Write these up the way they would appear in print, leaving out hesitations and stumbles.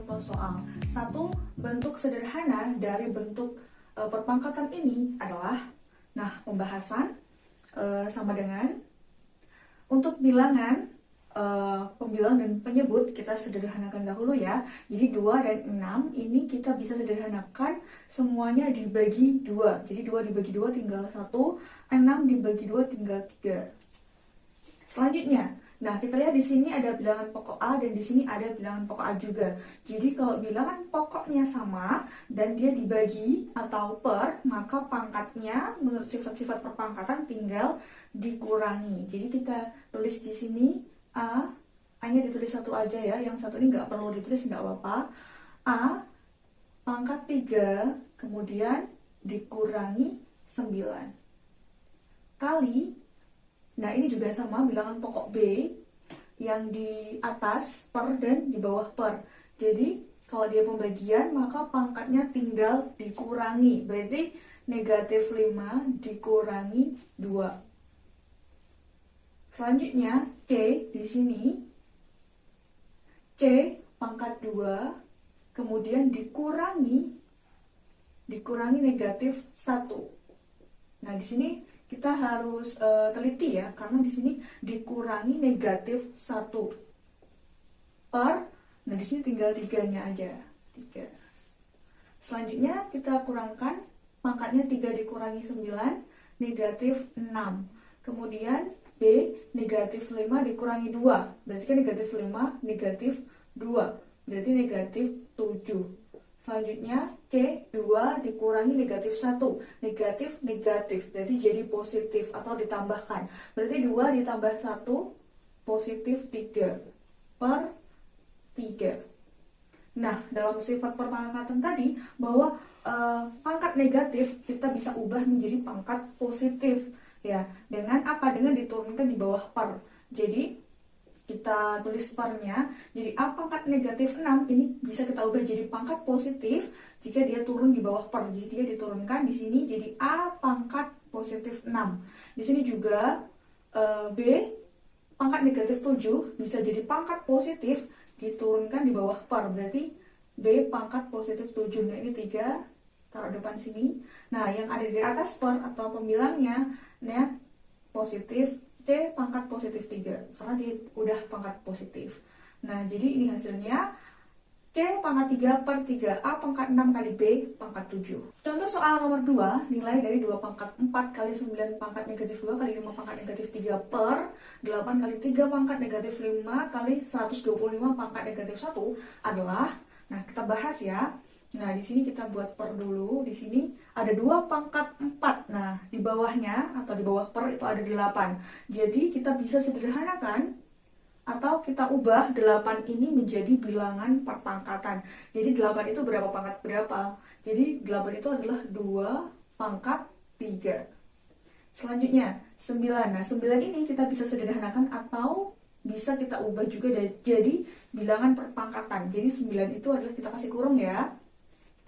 contoh soal. Satu bentuk sederhana dari bentuk perpangkatan ini adalah, nah, pembahasan sama dengan untuk bilangan pembilang dan penyebut kita sederhanakan dahulu ya. Jadi 2 dan 6 ini kita bisa sederhanakan semuanya dibagi 2. Jadi 2 dibagi 2 tinggal 1, 6 dibagi 2 tinggal 3. Selanjutnya, nah, kita lihat di sini ada bilangan pokok A dan di sini ada bilangan pokok A juga. Jadi kalau bilangan pokoknya sama dan dia dibagi atau per, maka pangkatnya menurut sifat-sifat perpangkatan tinggal dikurangi. Jadi kita tulis di sini A-nya ditulis satu aja ya, yang satu ini nggak perlu ditulis, nggak apa-apa. A pangkat 3 kemudian dikurangi 9 kali. Nah, ini juga sama bilangan pokok B yang di atas per dan di bawah per. Jadi kalau dia pembagian maka pangkatnya tinggal dikurangi. Berarti negatif 5 dikurangi 2. Selanjutnya C di sini. C pangkat 2 kemudian dikurangi negatif 1. Nah, di sini kita harus teliti ya, karena di sini dikurangi negatif 1 per, nah di sini tinggal 3-nya aja, 3. Selanjutnya kita kurangkan, pangkatnya 3 dikurangi 9, negatif 6. Kemudian B, negatif 5 dikurangi 2, berarti kan negatif 5, negatif 2, berarti negatif 7. Selanjutnya C, 2 dikurangi negatif 1, negatif, berarti jadi positif atau ditambahkan. Berarti 2 ditambah 1, positif 3 per 3. Nah, dalam sifat perpangkatan tadi, bahwa pangkat negatif kita bisa ubah menjadi pangkat positif. Ya, dengan apa? Dengan diturunkan di bawah per. Jadi kita tulis pernya, jadi A pangkat negatif 6 ini bisa kita ubah jadi pangkat positif jika dia turun di bawah per. Jadi dia diturunkan di sini jadi A pangkat positif 6. Di sini juga B pangkat negatif 7 bisa jadi pangkat positif diturunkan di bawah per. Berarti B pangkat positif 7. Nah, ini 3 taruh depan sini. Nah, yang ada di atas per atau pembilangnya, nah, positif C pangkat positif 3, karena dia udah pangkat positif. Nah, jadi ini hasilnya C pangkat 3 per 3, A pangkat 6 kali B pangkat 7. Contoh soal nomor 2, nilai dari 2 pangkat 4 kali 9 pangkat negatif 2 kali 5 pangkat negatif 3 per 8 kali 3 pangkat negatif 5 kali 125 pangkat negatif 1 adalah, nah kita bahas ya. Nah, di sini kita buat per dulu. Di sini ada 2 pangkat 4. Nah, di bawahnya atau di bawah per itu ada 8. Jadi kita bisa sederhanakan atau kita ubah 8 ini menjadi bilangan perpangkatan. Jadi 8 itu berapa pangkat berapa? Jadi 8 itu adalah 2 pangkat 3. Selanjutnya 9. Nah, 9 ini kita bisa sederhanakan atau bisa kita ubah juga jadi bilangan perpangkatan. Jadi 9 itu adalah, kita kasih kurung ya.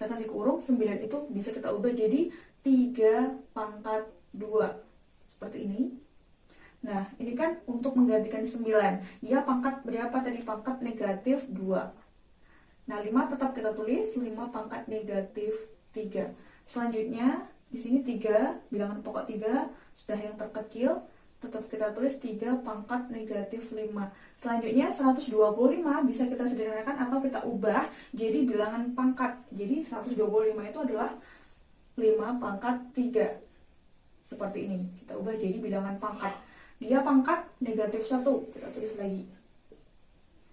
Kita kasih kurung, 9 itu bisa kita ubah jadi 3 pangkat 2. Seperti ini. Nah, ini kan untuk menggantikan 9. Dia pangkat berapa tadi? Pangkat negatif 2. Nah, 5 tetap kita tulis, 5 pangkat negatif 3. Selanjutnya, di sini 3, bilangan pokok 3, sudah yang terkecil, tetap kita tulis 3 pangkat negatif 5. Selanjutnya 125 bisa kita sederhanakan atau kita ubah jadi bilangan pangkat. Jadi 125 itu adalah 5 pangkat 3. Seperti ini. Kita ubah jadi bilangan pangkat. Dia pangkat negatif 1. Kita tulis lagi.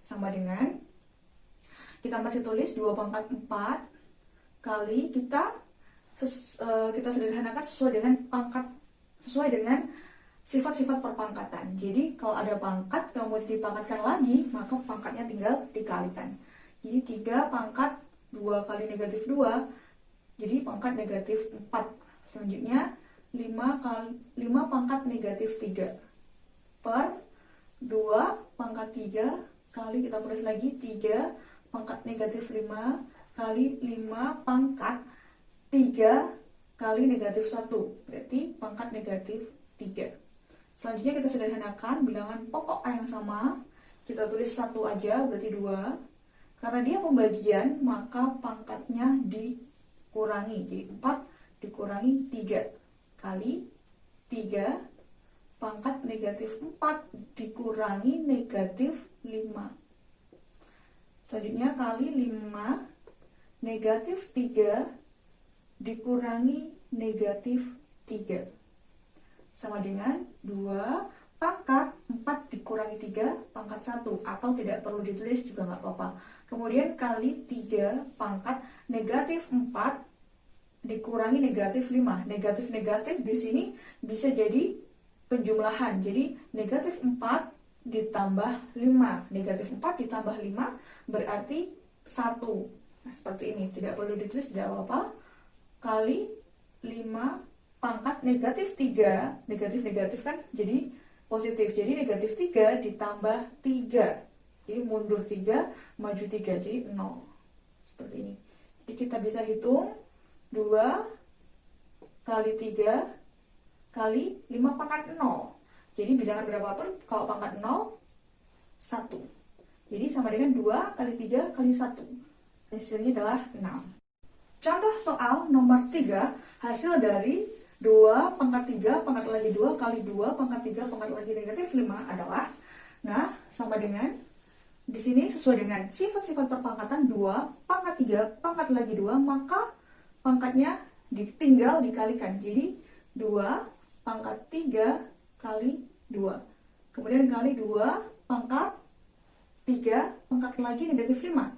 Sama dengan, kita masih tulis 2 pangkat 4 kali kita sederhanakan sesuai dengan sifat-sifat perpangkatan. Jadi kalau ada pangkat kemudian dipangkatkan lagi, maka pangkatnya tinggal dikalikan. Jadi 3 pangkat 2 kali negatif 2, jadi pangkat negatif 4. Selanjutnya 5 pangkat negatif 3 per 2 pangkat 3 kali, kita tulis lagi 3 pangkat negatif 5 kali 5 pangkat 3 kali negatif 1. Berarti pangkat negatif 3. Selanjutnya kita sederhanakan bilangan pokok A yang sama. Kita tulis 1 aja, berarti 2. Karena dia pembagian, maka pangkatnya dikurangi. Jadi 4 dikurangi 3 kali 3 pangkat negatif 4 dikurangi negatif 5. Selanjutnya kali 5 negatif 3 dikurangi negatif 3. Sama dengan 2 pangkat 4 dikurangi 3 pangkat 1. Atau tidak perlu ditulis juga nggak apa-apa. Kemudian kali 3 pangkat negatif 4 dikurangi negatif 5. Negatif-negatif di sini bisa jadi penjumlahan. Jadi negatif 4 ditambah 5. Negatif 4 ditambah 5 berarti 1. Nah, seperti ini. Tidak perlu ditulis, tidak apa-apa. Kali 5 pangkat negatif 3. Negatif-negatif kan jadi positif. Jadi negatif 3 ditambah 3. Jadi mundur 3, maju 3. Jadi 0. Seperti ini. Jadi kita bisa hitung 2 kali 3 kali 5 pangkat 0. Jadi bilangan berapa pun kalau pangkat 0? 1. Jadi sama dengan 2 kali 3 kali 1. Hasilnya adalah 6. Contoh soal nomor 3, hasil dari 2 pangkat 3 pangkat lagi 2 kali 2 pangkat 3 pangkat lagi negatif 5 adalah, nah sama dengan di sini sesuai dengan sifat-sifat perpangkatan 2 pangkat 3 pangkat lagi 2, maka pangkatnya tinggal dikalikan. Jadi 2 pangkat 3 kali 2. Kemudian kali 2 pangkat 3 pangkat lagi negatif 5.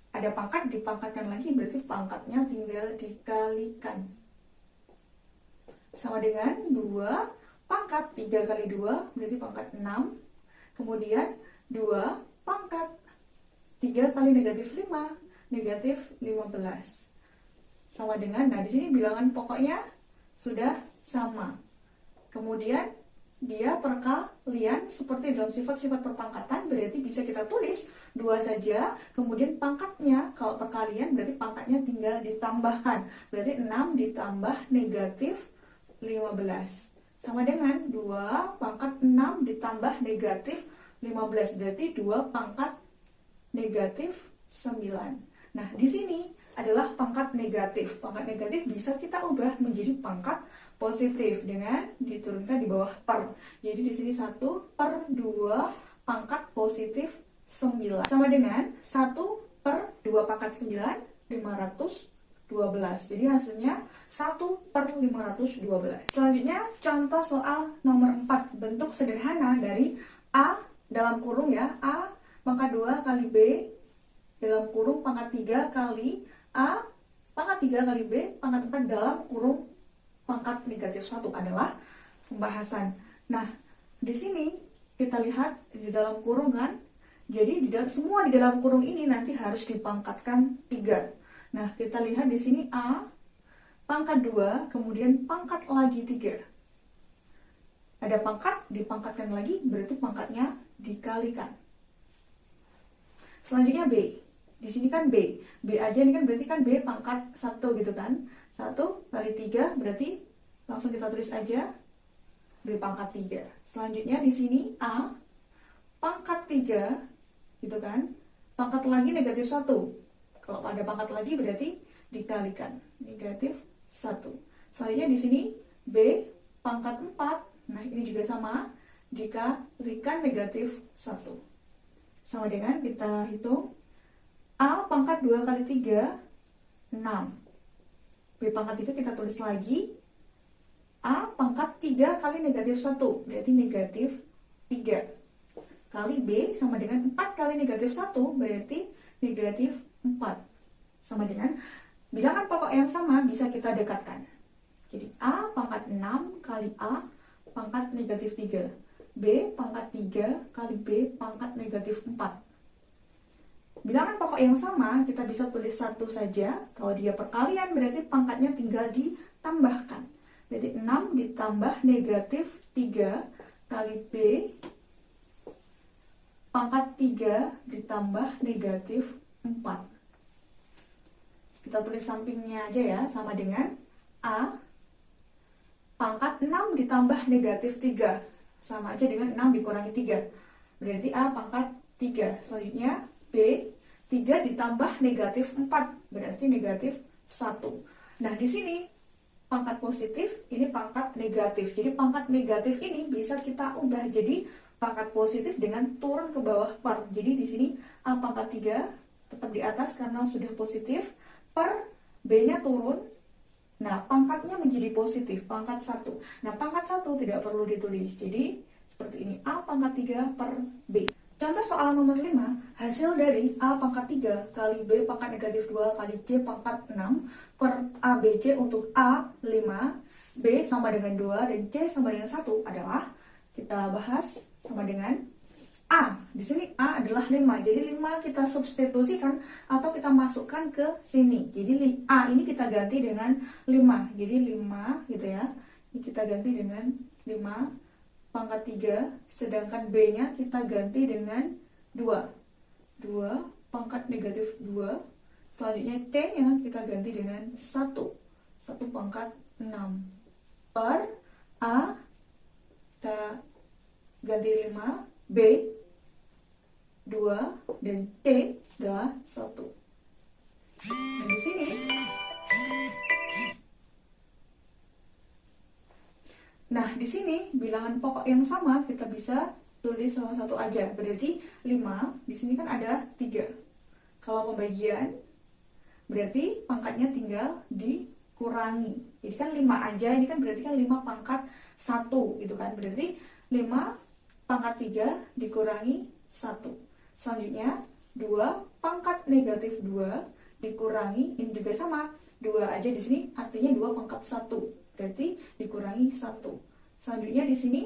Ada pangkat dipangkatkan lagi, berarti pangkatnya tinggal dikalikan. Sama dengan 2 pangkat 3 kali 2 berarti pangkat 6. Kemudian 2 pangkat 3 kali negatif 5, negatif 15. Sama dengan, nah di sini bilangan pokoknya sudah sama. Kemudian dia perkalian seperti dalam sifat-sifat perpangkatan, berarti bisa kita tulis 2 saja. Kemudian pangkatnya, kalau perkalian berarti pangkatnya tinggal ditambahkan. Berarti 6 ditambah negatif 15. Sama dengan 2 pangkat 6 ditambah negatif 15. Berarti 2 pangkat negatif 9. Nah di sini adalah pangkat negatif. Pangkat negatif bisa kita ubah menjadi pangkat positif dengan diturunkan di bawah per. Jadi di sini 1 per 2 pangkat positif 9. Sama dengan 1 per 2 pangkat 9, 512. Jadi hasilnya 1 per 512. Selanjutnya contoh soal nomor 4. Bentuk sederhana dari A dalam kurung ya, A pangkat 2 kali B dalam kurung pangkat 3 kali A pangkat 3 kali B pangkat 4 dalam kurung pangkat negatif 1 adalah pembahasan. Nah, di sini kita lihat di dalam kurungan, jadi semua di dalam kurung ini nanti harus dipangkatkan 3. Nah, kita lihat di sini A pangkat 2, kemudian pangkat lagi 3. Ada pangkat, dipangkatkan lagi, berarti pangkatnya dikalikan. Selanjutnya B. Di sini kan B. B aja ini kan berarti kan B pangkat 1 gitu kan. 1 kali 3 berarti langsung kita tulis aja B pangkat 3. Selanjutnya di sini A pangkat 3 gitu kan. Pangkat lagi negatif 1. Kalau ada pangkat lagi berarti dikalikan. Negatif 1. Selanjutnya di sini B pangkat 4. Nah ini juga sama. Dikalikan negatif 1. Sama dengan kita hitung A pangkat 2 kali 3, 6. B pangkat 3 kita tulis lagi. A pangkat 3 kali negatif 1, berarti negatif 3. Kali B sama dengan 4 kali negatif 1, berarti negatif 4. Sama dengan bilangan pokok yang sama bisa kita dekatkan. Jadi A pangkat 6 kali A pangkat negatif 3. B pangkat 3 kali B pangkat negatif 4. Bilangan pokok yang sama kita bisa tulis 1 saja. Kalau dia perkalian berarti pangkatnya tinggal ditambahkan. Berarti 6 ditambah negatif 3 kali B pangkat 3 ditambah negatif 4. Kita tulis sampingnya aja ya, sama dengan A pangkat 6 ditambah negatif 3. Sama aja dengan 6 dikurangi 3. Berarti A pangkat 3. Selanjutnya B 3 ditambah negatif 4, berarti negatif 1. Nah, di sini pangkat positif, ini pangkat negatif. Jadi pangkat negatif ini bisa kita ubah jadi pangkat positif dengan turun ke bawah per. Jadi di sini A pangkat 3 tetap di atas karena sudah positif, per B-nya turun. Nah, pangkatnya menjadi positif, pangkat 1. Nah, pangkat 1 tidak perlu ditulis. Jadi seperti ini, A pangkat 3 per B. Contoh soal nomor 5, hasil dari A pangkat 3 kali B pangkat negatif 2 kali C pangkat 6 per ABC untuk A 5, B sama dengan 2, dan C sama dengan 1 adalah, kita bahas sama dengan A. Di sini A adalah 5, jadi 5 kita substitusikan atau kita masukkan ke sini. Jadi A ini kita ganti dengan 5, jadi 5 gitu ya. Ini kita ganti dengan 5 pangkat 3, sedangkan B-nya kita ganti dengan 2. 2 pangkat negatif 2. Selanjutnya C-nya kita ganti dengan 1. 1 pangkat 6. Per A kita ganti 5, B 2, dan C adalah 1. Nah, di sini di sini bilangan pokok yang sama kita bisa tulis salah satu aja. Berarti 5, di sini kan ada 3. Kalau pembagian berarti pangkatnya tinggal dikurangi. Jadi kan 5 aja, ini kan berarti kan 5 pangkat 1 gitu kan. Berarti 5 pangkat 3 dikurangi 1. Selanjutnya 2 pangkat negatif 2 dikurangi, ini juga sama, 2 aja di sini artinya 2 pangkat 1. Berarti dikurangi 1. Selanjutnya di sini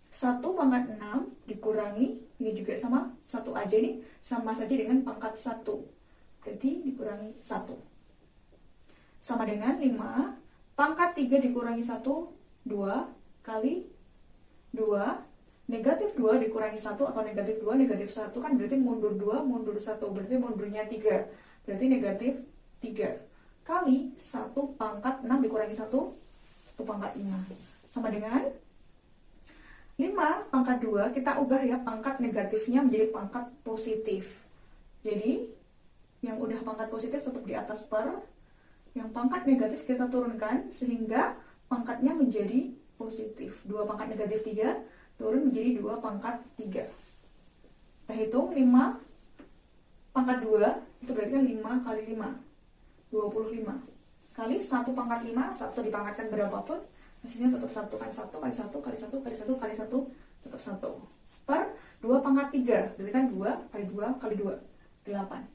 1 pangkat 6 dikurangi, ini juga sama, 1 aja nih, sama saja dengan pangkat 1. Berarti dikurangi 1. Sama dengan 5 pangkat 3 dikurangi 1, 2 kali 2, negatif 2 dikurangi 1 atau negatif 2, negatif 1 kan berarti mundur 2, mundur 1, berarti mundurnya 3. Berarti negatif 3 kali 1 pangkat 6 dikurangi 1, 1 pangkat 5. Sama dengan 5 pangkat 2, kita ubah ya pangkat negatifnya menjadi pangkat positif. Jadi yang udah pangkat positif tetap di atas per, yang pangkat negatif kita turunkan sehingga pangkatnya menjadi positif. 2 pangkat negatif 3 turun menjadi 2 pangkat 3. Kita hitung 5 pangkat 2, itu berarti kan 5 kali 5, 25. Kali 1 pangkat 5, 1 dipangkatkan berapapun, hasilnya tetap 1 kan, 1 kali 1 kali 1 kali 1 kali 1 tetap 1. Per 2 pangkat 3, berarti kan 2 kali 2 kali 2, 8.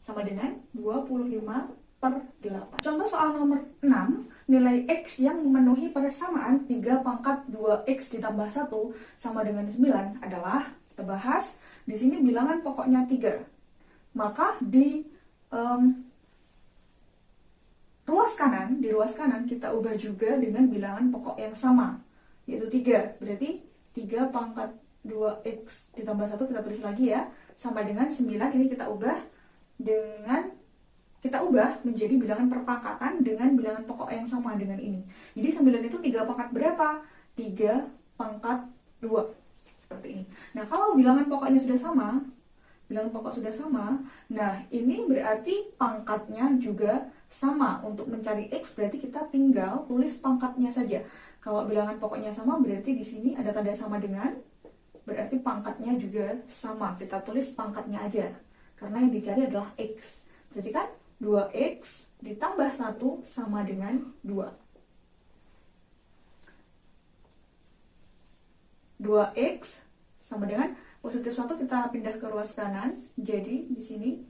Sama dengan 25 per 8. Contoh soal nomor 6, nilai X yang memenuhi persamaan 3 pangkat 2X ditambah 1 sama dengan 9 adalah, kita bahas, di sini bilangan pokoknya 3. Maka di ruas kanan kita ubah juga dengan bilangan pokok yang sama, yaitu 3. Berarti 3 pangkat 2X ditambah 1 kita tulis lagi ya, sama dengan 9, ini kita ubah menjadi bilangan perpangkatan dengan bilangan pokok yang sama dengan ini. Jadi 9 itu 3 pangkat berapa? 3 pangkat 2. Seperti ini. Nah, kalau bilangan pokoknya sudah sama, nah ini berarti pangkatnya juga sama. Untuk mencari X berarti kita tinggal tulis pangkatnya saja. Kalau bilangan pokoknya sama berarti di sini ada tanda sama dengan, berarti pangkatnya juga sama. Kita tulis pangkatnya aja, karena yang dicari adalah X. Berarti kan 2X ditambah 1 sama dengan 2. 2X sama dengan positif 1 kita pindah ke ruas kanan. Jadi di sini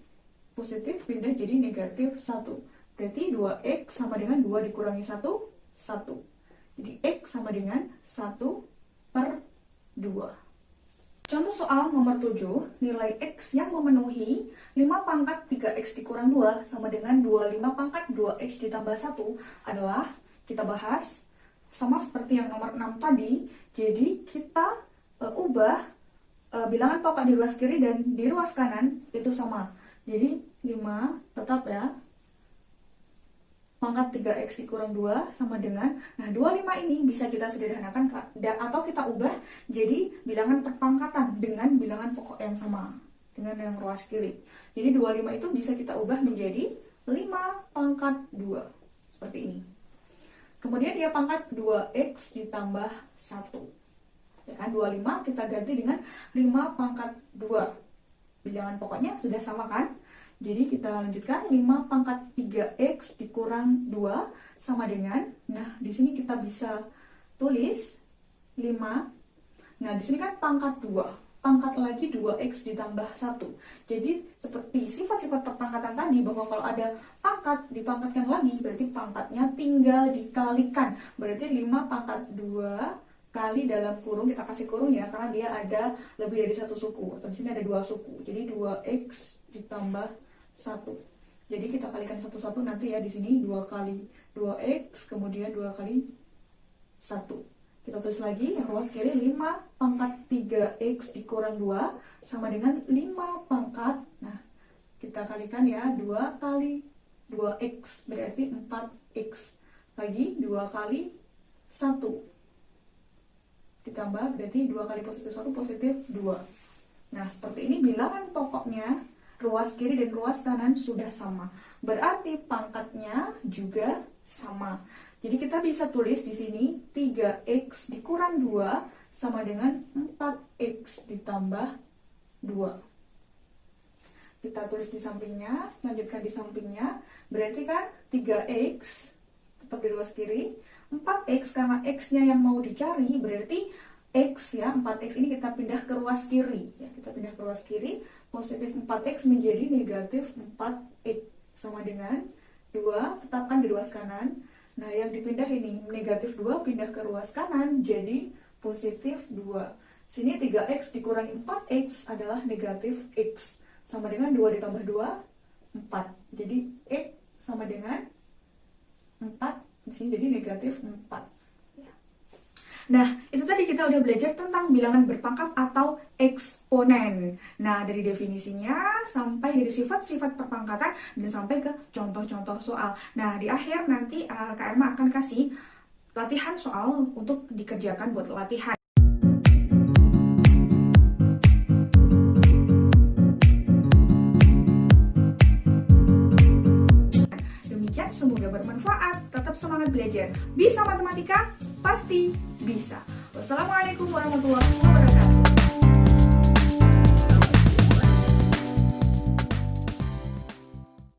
positif pindah jadi negatif 1. Berarti 2X sama dengan 2 dikurangi 1, 1. Jadi X sama dengan 1 per 2. Contoh soal nomor 7, nilai X yang memenuhi 5 pangkat 3X dikurang 2 sama dengan 25 pangkat 2X ditambah 1 adalah, kita bahas sama seperti yang nomor 6 tadi. Jadi kita ubah bilangan pokok di ruas kiri dan di ruas kanan itu sama. Jadi 5 tetap ya, pangkat 3X dikurang 2 sama dengan, nah 25 ini bisa kita sederhanakan atau kita ubah jadi bilangan perpangkatan dengan bilangan pokok yang sama. dengan yang ruas kiri. Jadi 25 itu bisa kita ubah menjadi 5 pangkat 2. Seperti ini. Kemudian dia pangkat 2x ditambah 1. Ya kan, 25 kita ganti dengan 5 pangkat 2. Bilangan pokoknya sudah sama kan? Jadi kita lanjutkan 5 pangkat 3x dikurang 2 sama dengan, nah di sini kita bisa tulis 5. Nah di sini kan pangkat 2, pangkat lagi 2x ditambah 1. Jadi seperti sifat-sifat perpangkatan tadi, bahwa kalau ada pangkat dipangkatkan lagi, berarti pangkatnya tinggal dikalikan. Berarti 5 pangkat 2 kali dalam kurung, kita kasih kurung ya, karena dia ada lebih dari satu suku, atau di sini ada 2 suku. Jadi 2x ditambah 1. Jadi kita kalikan satu-satu nanti ya, di sini 2 kali 2x, kemudian 2 kali 1. Kita tulis lagi yang ruas kiri, 5 pangkat 3x dikurang 2 sama dengan 5 pangkat, nah kita kalikan ya, 2 kali 2x berarti 4x, lagi 2 kali 1 ditambah, berarti 2 kali positif 1 positif 2. Nah seperti ini bilangan pokoknya ruas kiri dan ruas kanan sudah sama, berarti pangkatnya juga sama. Jadi kita bisa tulis di sini 3x dikurang 2 sama dengan 4x ditambah 2. Kita tulis di sampingnya, lanjutkan di sampingnya, berarti kan 3x tetap di ruas kiri, 4x karena x-nya yang mau dicari, berarti x ya, 4x ini kita pindah ke ruas kiri ya, kita pindah ke ruas kiri, positif 4x menjadi negatif 4x sama dengan 2, tetapkan di ruas kanan. Nah yang dipindah ini negatif 2 pindah ke ruas kanan jadi positif 2. Sini 3x dikurangi 4x adalah negatif x sama dengan 2 ditambah 2 4. Jadi x sama dengan 4, di sini jadi negatif 4. Nah, itu tadi kita udah belajar tentang bilangan berpangkat atau eksponen. Nah, dari definisinya sampai dari sifat-sifat perpangkatan dan sampai ke contoh-contoh soal. Nah, di akhir nanti Kak Erma akan kasih latihan soal untuk dikerjakan buat latihan. Demikian, semoga bermanfaat. Tetap semangat belajar. Bisa matematika? Pasti bisa. Wassalamualaikum warahmatullahi wabarakatuh.